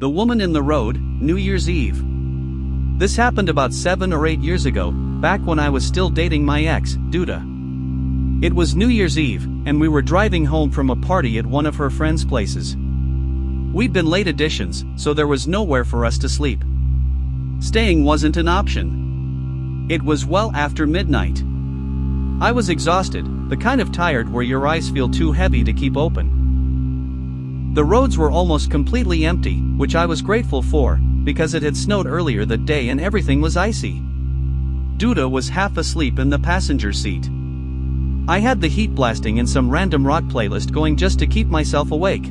The Woman in the Road, New Year's Eve. This happened about 7 or 8 years ago, back when I was still dating my ex, Duda. It was New Year's Eve, and we were driving home from a party at one of her friends' places. We'd been late additions, so there was nowhere for us to sleep. Staying wasn't an option. It was well after midnight. I was exhausted, the kind of tired where your eyes feel too heavy to keep open. The roads were almost completely empty, which I was grateful for, because it had snowed earlier that day and everything was icy. Duda was half asleep in the passenger seat. I had the heat blasting and some random rock playlist going just to keep myself awake.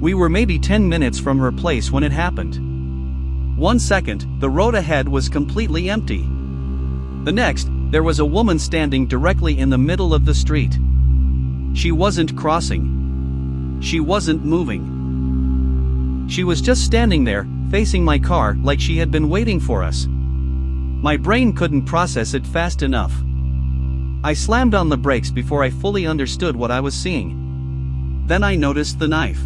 We were maybe 10 minutes from her place when it happened. 1 second, the road ahead was completely empty. The next, there was a woman standing directly in the middle of the street. She wasn't crossing. She wasn't moving. She was just standing there, facing my car like she had been waiting for us. My brain couldn't process it fast enough. I slammed on the brakes before I fully understood what I was seeing. Then I noticed the knife.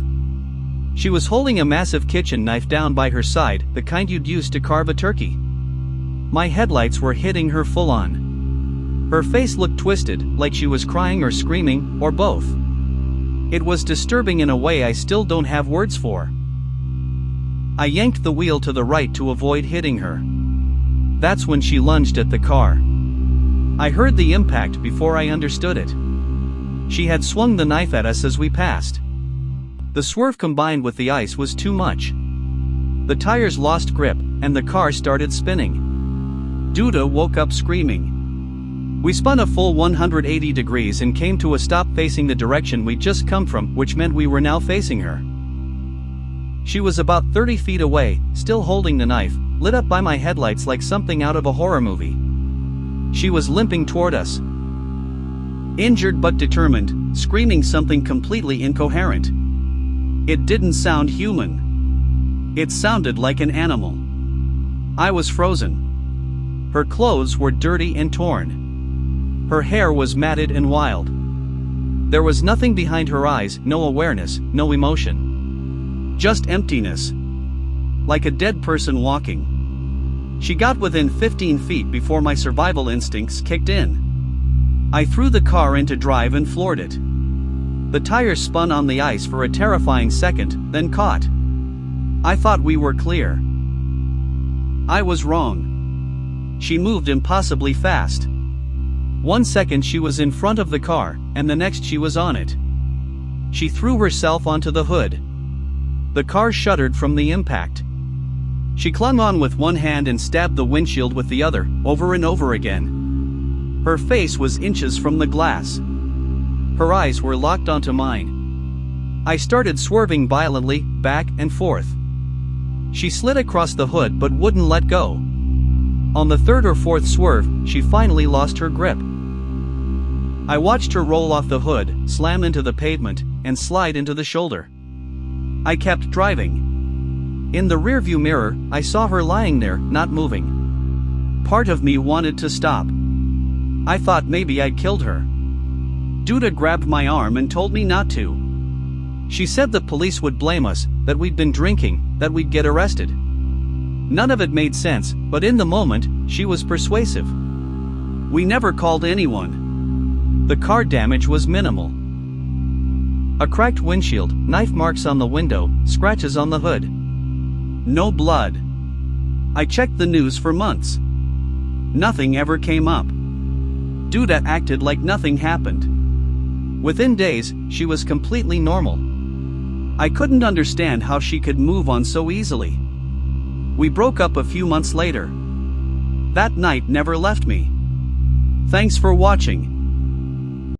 She was holding a massive kitchen knife down by her side, the kind you'd use to carve a turkey. My headlights were hitting her full on. Her face looked twisted, like she was crying or screaming, or both. It was disturbing in a way I still don't have words for. I yanked the wheel to the right to avoid hitting her. That's when she lunged at the car. I heard the impact before I understood it. She had swung the knife at us as we passed. The swerve combined with the ice was too much. The tires lost grip, and the car started spinning. Duda woke up screaming. We spun a full 180 degrees and came to a stop facing the direction we'd just come from, which meant we were now facing her. She was about 30 feet away, still holding the knife, lit up by my headlights like something out of a horror movie. She was limping toward us. Injured but determined, screaming something completely incoherent. It didn't sound human. It sounded like an animal. I was frozen. Her clothes were dirty and torn. Her hair was matted and wild. There was nothing behind her eyes, no awareness, no emotion. Just emptiness. Like a dead person walking. She got within 15 feet before my survival instincts kicked in. I threw the car into drive and floored it. The tires spun on the ice for a terrifying second, then caught. I thought we were clear. I was wrong. She moved impossibly fast. 1 second she was in front of the car, and the next she was on it. She threw herself onto the hood. The car shuddered from the impact. She clung on with one hand and stabbed the windshield with the other, over and over again. Her face was inches from the glass. Her eyes were locked onto mine. I started swerving violently, back and forth. She slid across the hood but wouldn't let go. On the third or fourth swerve, she finally lost her grip. I watched her roll off the hood, slam into the pavement, and slide into the shoulder. I kept driving. In the rearview mirror, I saw her lying there, not moving. Part of me wanted to stop. I thought maybe I'd killed her. Duda grabbed my arm and told me not to. She said the police would blame us, that we'd been drinking, that we'd get arrested. None of it made sense, but in the moment, she was persuasive. We never called anyone. The car damage was minimal. A cracked windshield, knife marks on the window, scratches on the hood. No blood. I checked the news for months. Nothing ever came up. Duda acted like nothing happened. Within days, she was completely normal. I couldn't understand how she could move on so easily. We broke up a few months later. That night never left me. Thanks for watching.